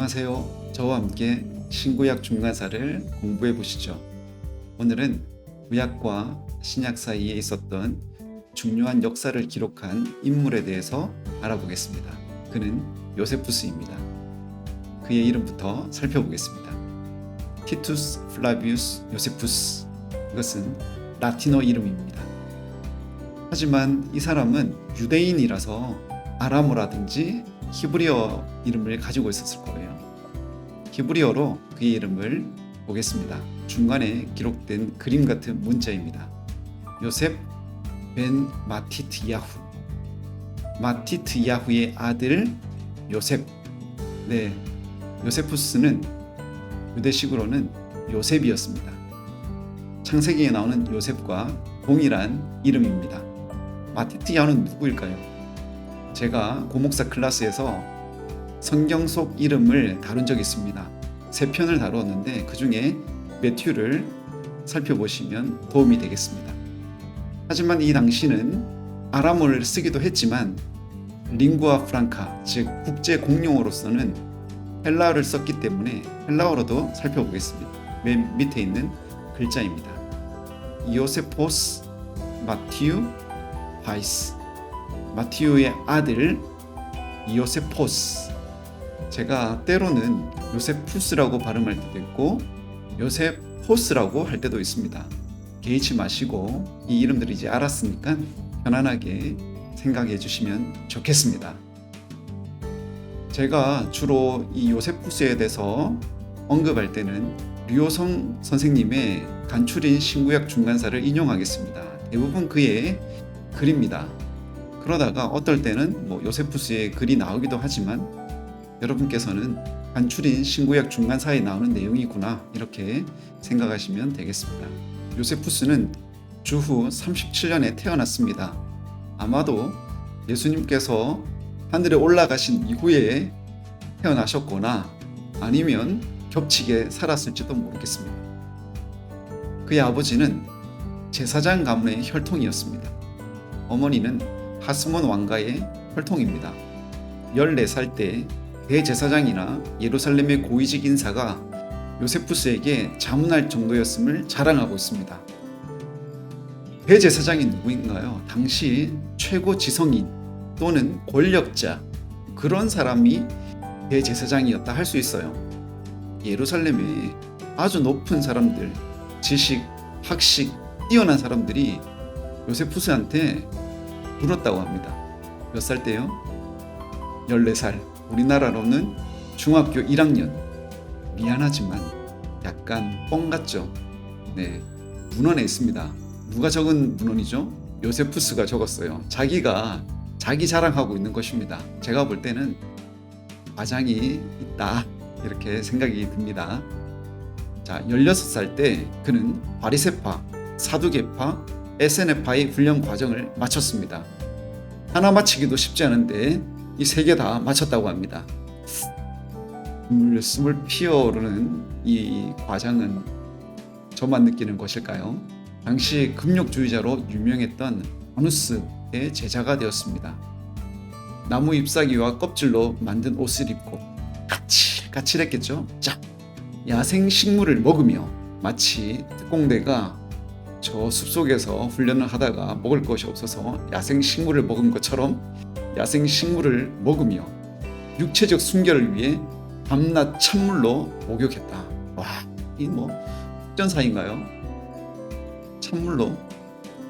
안녕하세요. 저와 함께 신구약 중간사를 공부해 보시죠. 오늘은 구약과 신약 사이에 있었던 중요한 역사를 기록한 인물에 대해서 알아보겠습니다. 그는 요세푸스입니다. 그의 이름부터 살펴보겠습니다. 티투스 플라비우스 요세푸스. 이것은 라틴어 이름입니다. 하지만 이 사람은 유대인이라서 아람어라든지 히브리어 이름을 가지고 있었을 거예요. 히브리어로 그의 이름을 보겠습니다. 중간에 기록된 그림 같은 문자입니다. 요셉 벤 마티트 야후. 마티트 야후의 아들 요셉. 네, 요세푸스는 유대식으로는 요셉이었습니다. 창세기에 나오는 요셉과 동일한 이름입니다. 마티트 야후는 누구일까요? 제가 고목사 클래스에서 성경 속 이름을 다룬 적이 있습니다. 3편을 다루었는데 그 중에 매튜를 살펴보시면 도움이 되겠습니다. 하지만 이 당시는 아람어를 쓰기도 했지만 링구아 프랑카, 즉 국제 공용어로서는 헬라어를 썼기 때문에 헬라어로도 살펴보겠습니다. 맨 밑에 있는 글자입니다. 요세포스 마티우 바이스. 마티오의 아들 요세포스. 제가 때로는 요세푸스라고 발음할 때도 있고 요세포스라고 할 때도 있습니다. 개의치 마시고 이 이름들이 이제 알았으니까 편안하게 생각해 주시면 좋겠습니다. 제가 주로 이 요세푸스에 대해서 언급할 때는 류호성 선생님의 간추린 신구약 중간사를 인용하겠습니다. 대부분 그의 글입니다. 그러다가 어떨 때는 요세푸스의 글이 나오기도 하지만 여러분께서는 간추린 신구약 중간사에 나오는 내용이구나 이렇게 생각하시면 되겠습니다. 요세푸스는 주후 37년에 태어났습니다. 아마도 예수님께서 하늘에 올라가신 이후에 태어나셨거나 아니면 겹치게 살았을지도 모르겠습니다. 그의 아버지는 제사장 가문의 혈통이었습니다. 어머니는 하스몬 왕가의 혈통입니다. 14살 때 대제사장이나 예루살렘의 고위직 인사가 요세푸스에게 자문할 정도였음을 자랑하고 있습니다. 대제사장이 누구인가요? 당시 최고 지성인 또는 권력자, 그런 사람이 대제사장이었다 할 수 있어요. 예루살렘에 아주 높은 사람들, 지식, 학식 뛰어난 사람들이 요세푸스한테 물었다고 합니다. 몇 살 때요? 14살. 우리나라로는 중학교 1학년. 미안하지만 약간 뻥 같죠? 네, 문헌에 있습니다. 누가 적은 문헌이죠? 요세푸스가 적었어요. 자기가 자기 자랑하고 있는 것입니다. 제가 볼 때는 과장이 있다 이렇게 생각이 듭니다. 자, 16살 때 그는 바리새파, 사두개파, 에세네파의 훈련 과정을 마쳤습니다. 하나 마치기도 쉽지 않은데 이 3개 다 마쳤다고 합니다. 스물 피어오르는 이 과정은 저만 느끼는 것일까요? 당시 금욕주의자로 유명했던 아누스의 제자가 되었습니다. 나무 잎사귀와 껍질로 만든 옷을 입고 까칠했겠죠? 자, 야생 식물을 먹으며 마치 특공대가 저 숲속에서 훈련을 하다가 먹을 것이 없어서 야생 식물을 먹은 것처럼 야생 식물을 먹으며 육체적 순결을 위해 밤낮 찬물로 목욕했다. 와, 이 특전사인가요? 찬물로.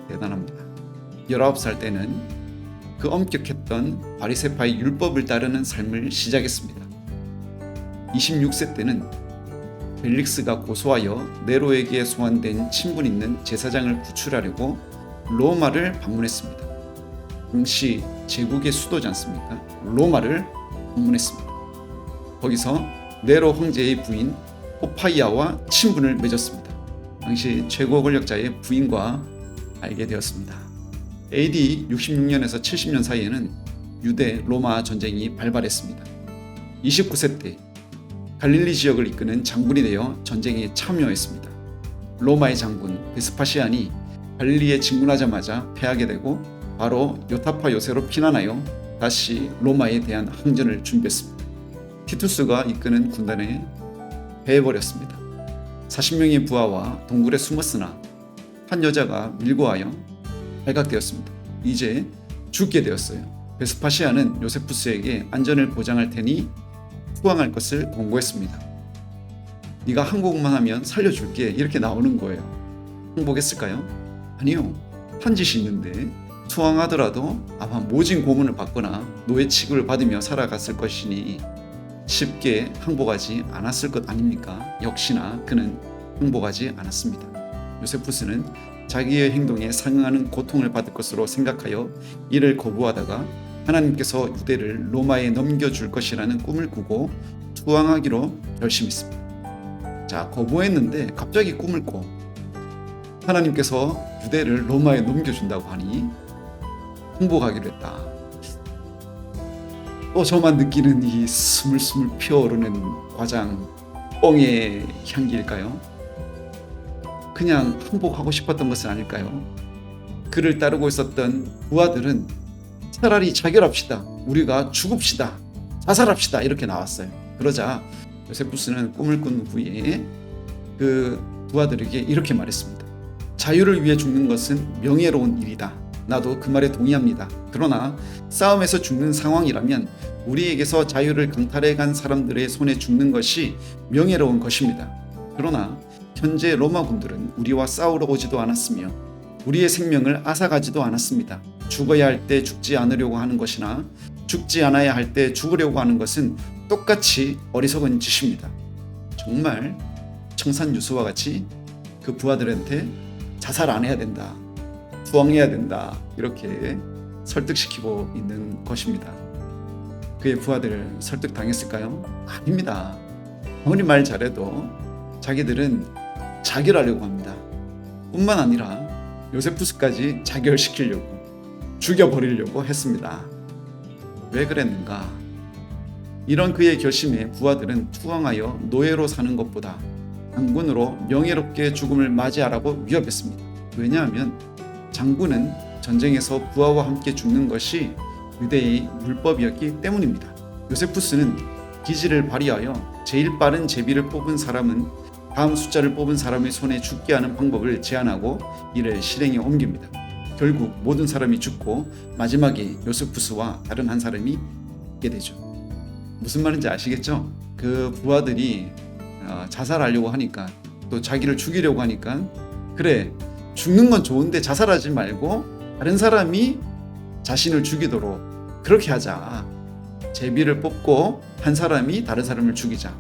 대단합니다. 19살 때는 그 엄격했던 바리새파의 율법을 따르는 삶을 시작했습니다. 26세 때는 벨릭스가 고소하여 네로에게 소환된 친분 있는 제사장을 구출하려고 로마를 방문했습니다. 당시 제국의 수도지 않습니까? 로마를 방문했습니다. 거기서 네로 황제의 부인 포파이아와 친분을 맺었습니다. 당시 최고 권력자의 부인과 알게 되었습니다. AD 66년에서 70년 사이에는 유대 로마 전쟁이 발발했습니다. 29세 때 갈릴리 지역을 이끄는 장군이 되어 전쟁에 참여했습니다. 로마의 장군 베스파시안이 갈릴리에 진군하자마자 패하게 되고 바로 요타파 요새로 피난하여 다시 로마에 대한 항전을 준비했습니다. 티투스가 이끄는 군단에 배해버렸습니다. 40명의 부하와 동굴에 숨었으나 한 여자가 밀고 와요 발각되었습니다. 이제 죽게 되었어요. 베스파시아는 요세푸스에게 안전을 보장할 테니 투항할 것을 권고했습니다. 네가 항복만 하면 살려줄게 이렇게 나오는 거예요. 항복했을까요? 아니요. 한 짓이 있는데 투항하더라도 아마 모진 고문을 받거나 노예 취급을 받으며 살아갔을 것이니 쉽게 항복하지 않았을 것 아닙니까? 역시나 그는 항복하지 않았습니다. 요세푸스는 자기의 행동에 상응하는 고통을 받을 것으로 생각하여 이를 거부하다가 하나님께서 유대를 로마에 넘겨줄 것이라는 꿈을 꾸고 투항하기로 결심했습니다. 자, 거부했는데 갑자기 꿈을 꿔 하나님께서 유대를 로마에 넘겨준다고 하니 항복하기로 했다. 또 저만 느끼는 이 스물스물 피어오르는 과장 뻥의 향기일까요? 그냥 항복하고 싶었던 것은 아닐까요? 그를 따르고 있었던 부하들은 차라리 자결합시다. 우리가 죽읍시다. 자살합시다. 이렇게 나왔어요. 그러자 요세푸스는 꿈을 꾼 후에 그 부하들에게 이렇게 말했습니다. 자유를 위해 죽는 것은 명예로운 일이다. 나도 그 말에 동의합니다. 그러나 싸움에서 죽는 상황이라면 우리에게서 자유를 강탈해간 사람들의 손에 죽는 것이 명예로운 것입니다. 그러나 현재 로마군들은 우리와 싸우러 오지도 않았으며 우리의 생명을 앗아가지도 않았습니다. 죽어야 할 때 죽지 않으려고 하는 것이나 죽지 않아야 할 때 죽으려고 하는 것은 똑같이 어리석은 짓입니다. 정말 청산유수와 같이 그 부하들한테 자살 안 해야 된다, 투항해야 된다 이렇게 설득시키고 있는 것입니다. 그의 부하들을 설득당했을까요? 아닙니다. 아무리 말 잘해도 자기들은 자결하려고 합니다. 뿐만 아니라 요세푸스까지 자결시키려고 죽여버리려고 했습니다. 왜 그랬는가? 이런 그의 결심에 부하들은 투항하여 노예로 사는 것보다 장군으로 명예롭게 죽음을 맞이하라고 위협했습니다. 왜냐하면 장군은 전쟁에서 부하와 함께 죽는 것이 유대의 율법이었기 때문입니다. 요세푸스는 기지를 발휘하여 제일 빠른 제비를 뽑은 사람은 다음 숫자를 뽑은 사람의 손에 죽게 하는 방법을 제안하고 이를 실행에 옮깁니다. 결국 모든 사람이 죽고 마지막에 요세푸스와 다른 한 사람이 죽게 되죠. 무슨 말인지 아시겠죠? 그 부하들이 자살하려고 하니까 또 자기를 죽이려고 하니까 그래 죽는 건 좋은데 자살하지 말고 다른 사람이 자신을 죽이도록 그렇게 하자. 제비를 뽑고 한 사람이 다른 사람을 죽이자.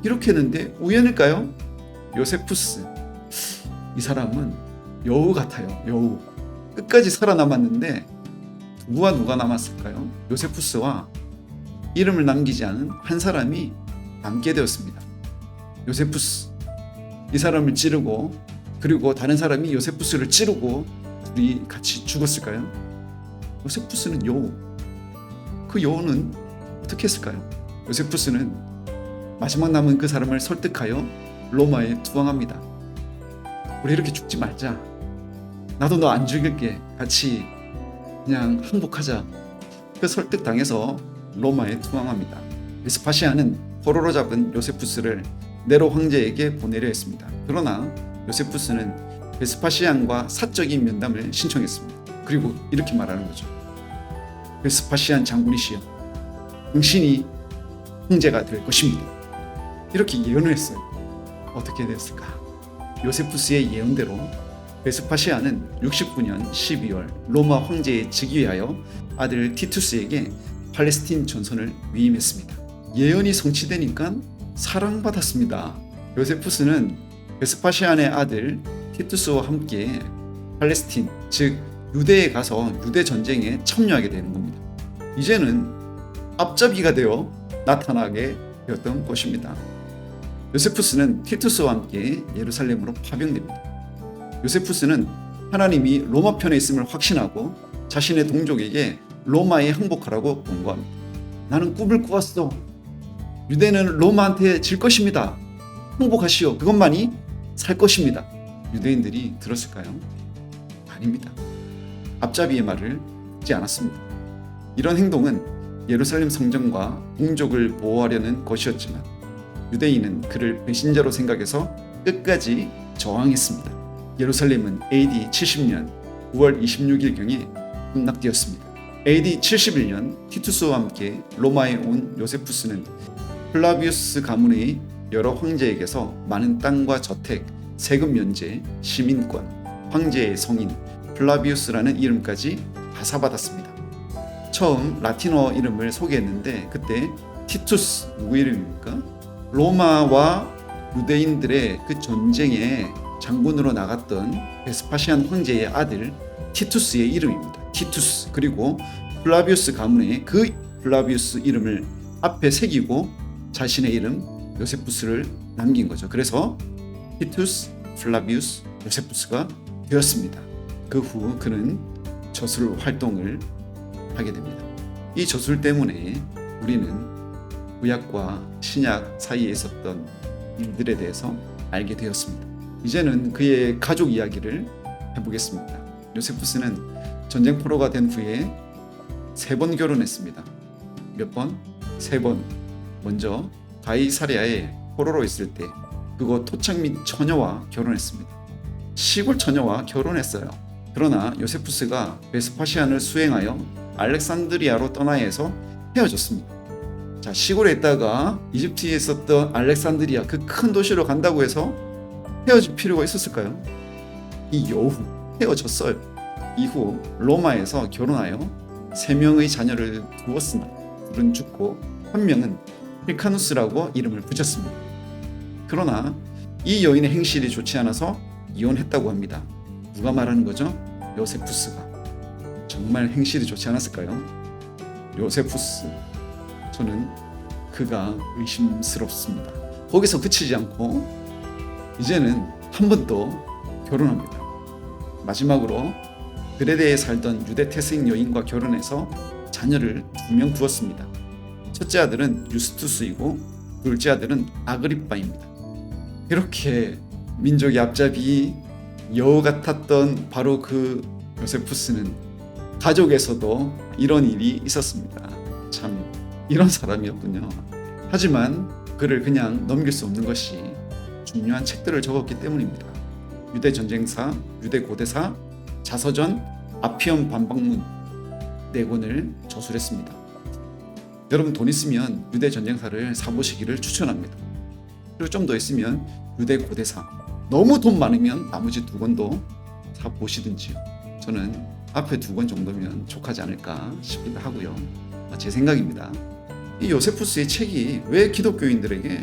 이렇게 했는데 우연일까요? 요세푸스 이 사람은 여우 같아요. 여우. 끝까지 살아남았는데 누가 남았을까요? 요세푸스와 이름을 남기지 않은 한 사람이 남게 되었습니다. 요세푸스 이 사람을 찌르고 그리고 다른 사람이 요세푸스를 찌르고 둘이 같이 죽었을까요? 요세푸스는 여우. 그 여우는 어떻게 했을까요? 요세푸스는 마지막 남은 그 사람을 설득하여 로마에 투항합니다. 우리 이렇게 죽지 말자. 나도 너 안 죽일게. 같이 그냥 항복하자. 그 설득당해서 로마에 투항합니다. 베스파시아는 포로로 잡은 요세푸스를 네로 황제에게 보내려 했습니다. 그러나 요세푸스는 베스파시안과 사적인 면담을 신청했습니다. 그리고 이렇게 말하는 거죠. 베스파시안 장군이시여, 당신이 황제가 될 것입니다. 이렇게 예언을 했어요. 어떻게 됐을까? 요세푸스의 예언대로 베스파시아는 69년 12월 로마 황제에 즉위하여 아들 티투스에게 팔레스틴 전선을 위임했습니다. 예언이 성취되니까 사랑받았습니다. 요세푸스는 베스파시안의 아들 티투스와 함께 팔레스틴, 즉 유대에 가서 유대 전쟁에 참여하게 되는 겁니다. 이제는 앞잡이가 되어 나타나게 되었던 것입니다. 요세푸스는 티투스와 함께 예루살렘으로 파병됩니다. 요세푸스는 하나님이 로마 편에 있음을 확신하고 자신의 동족에게 로마에 항복하라고 권고합니다. 나는 꿈을 꾸었어. 유대는 로마한테 질 것입니다. 항복하시오. 그것만이 살 것입니다. 유대인들이 들었을까요? 아닙니다. 앞잡이의 말을 듣지 않았습니다. 이런 행동은 예루살렘 성전과 동족을 보호하려는 것이었지만 유대인은 그를 배신자로 생각해서 끝까지 저항했습니다. 예루살렘은 AD 70년 9월 26일경에 함락되었습니다. AD 71년 티투스와 함께 로마에 온 요세푸스는 플라비우스 가문의 여러 황제에게서 많은 땅과 저택, 세금 면제, 시민권, 황제의 성인 플라비우스라는 이름까지 하사받았습니다. 처음 라틴어 이름을 소개했는데 그때 티투스 누구 이름입니까? 로마와 유대인들의 그 전쟁에 장군으로 나갔던 베스파시안 황제의 아들 티투스의 이름입니다. 티투스. 그리고 플라비우스 가문의 그 플라비우스 이름을 앞에 새기고 자신의 이름 요세푸스를 남긴 거죠. 그래서 티투스 플라비우스 요세푸스가 되었습니다. 그 후 그는 저술 활동을 하게 됩니다. 이 저술 때문에 우리는 구약과 신약 사이에 있었던 일들에 대해서 알게 되었습니다. 이제는 그의 가족 이야기를 해보겠습니다. 요세푸스는 전쟁 포로가 된 후에 3번 결혼했습니다. 몇 번? 3번. 먼저 가이사랴에 포로로 있을 때 그곳 토착 및 처녀와 결혼했습니다. 시골 처녀와 결혼했어요. 그러나 요세푸스가 베스파시안을 수행하여 알렉산드리아로 떠나야 해서 헤어졌습니다. 자, 시골에 있다가 이집트에 있었던 알렉산드리아 그 큰 도시로 간다고 해서 헤어질 필요가 있었을까요? 이 여우 헤어졌어요. 이후 로마에서 결혼하여 3명의 자녀를 두었으나 둘은 죽고 1명은 힐카누스라고 이름을 붙였습니다. 그러나 이 여인의 행실이 좋지 않아서 이혼했다고 합니다. 누가 말하는 거죠? 요세푸스가. 정말 행실이 좋지 않았을까요? 요세푸스. 저는 그가 의심스럽습니다. 거기서 그치지 않고 이제는 한 번 더 결혼합니다. 마지막으로 그레데에 살던 유대 태생 여인과 결혼해서 자녀를 2명 두었습니다. 첫째 아들은 유스투스이고 둘째 아들은 아그리빠입니다. 이렇게 민족의 앞잡이 여우 같았던 바로 그 요세푸스는 가족에서도 이런 일이 있었습니다. 참 이런 사람이었군요. 하지만 그를 그냥 넘길 수 없는 것이 중요한 책들을 적었기 때문입니다. 유대 전쟁사, 유대 고대사, 자서전, 아피엄 반박문 4권을 저술했습니다. 여러분 돈 있으면 유대 전쟁사를 사보시기를 추천합니다. 그리고 좀 더 있으면 유대 고대사, 너무 돈 많으면 나머지 2권도 사보시든지요. 저는 앞에 2권 정도면 족하지 않을까 싶기도 하고요. 제 생각입니다. 이 요세푸스의 책이 왜 기독교인들에게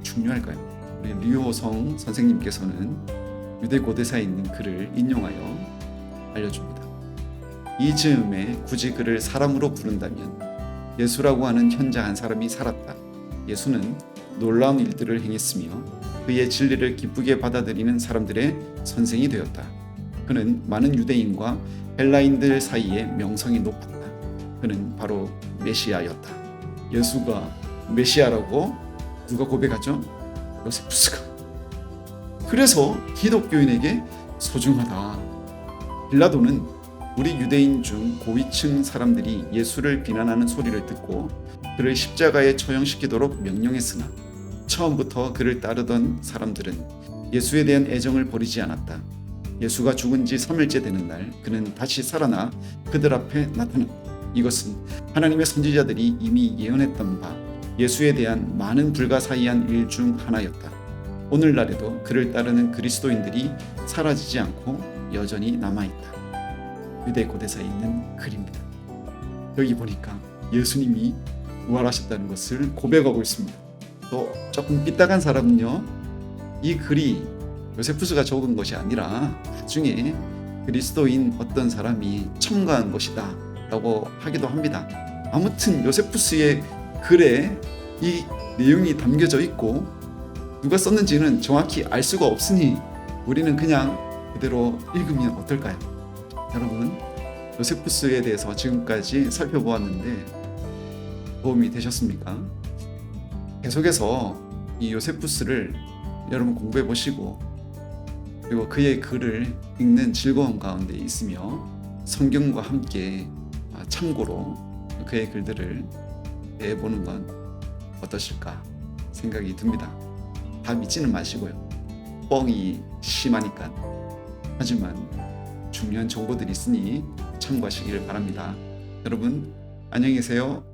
중요할까요? 우리 류호성 선생님께서는 유대 고대사에 있는 글을 인용하여 알려줍니다. 이 즈음에 굳이 그를 사람으로 부른다면 예수라고 하는 현자 한 사람이 살았다. 예수는 놀라운 일들을 행했으며 그의 진리를 기쁘게 받아들이는 사람들의 선생이 되었다. 그는 많은 유대인과 헬라인들 사이에 명성이 높았다. 그는 바로 메시아였다. 예수가 메시아라고 누가 고백하죠? 요세푸스가. 그래서 기독교인에게 소중하다. 빌라도는 우리 유대인 중 고위층 사람들이 예수를 비난하는 소리를 듣고 그를 십자가에 처형시키도록 명령했으나 처음부터 그를 따르던 사람들은 예수에 대한 애정을 버리지 않았다. 예수가 죽은 지 3일째 되는 날 그는 다시 살아나 그들 앞에 나타났다. 이것은 하나님의 선지자들이 이미 예언했던 바 예수에 대한 많은 불가사의한 일 중 하나였다. 오늘날에도 그를 따르는 그리스도인들이 사라지지 않고 여전히 남아있다. 유대 고대사에 있는 글입니다. 여기 보니까 예수님이 부활하셨다는 것을 고백하고 있습니다. 또 조금 삐딱한 사람은요, 이 글이 요세푸스가 적은 것이 아니라 나중에 그리스도인 어떤 사람이 첨가한 것이다 라고 하기도 합니다. 아무튼 요세푸스의 글에 이 내용이 담겨져 있고 누가 썼는지는 정확히 알 수가 없으니 우리는 그냥 그대로 읽으면 어떨까요? 여러분, 요세푸스에 대해서 지금까지 살펴보았는데 도움이 되셨습니까? 계속해서 이 요세푸스를 여러분 공부해 보시고 그리고 그의 글을 읽는 즐거움 가운데 있으며 성경과 함께 참고로 그의 글들을 대해보는 건 어떠실까 생각이 듭니다. 다 믿지는 마시고요. 뻥이 심하니까. 하지만 중요한 정보들이 있으니 참고하시길 바랍니다. 여러분 안녕히 계세요.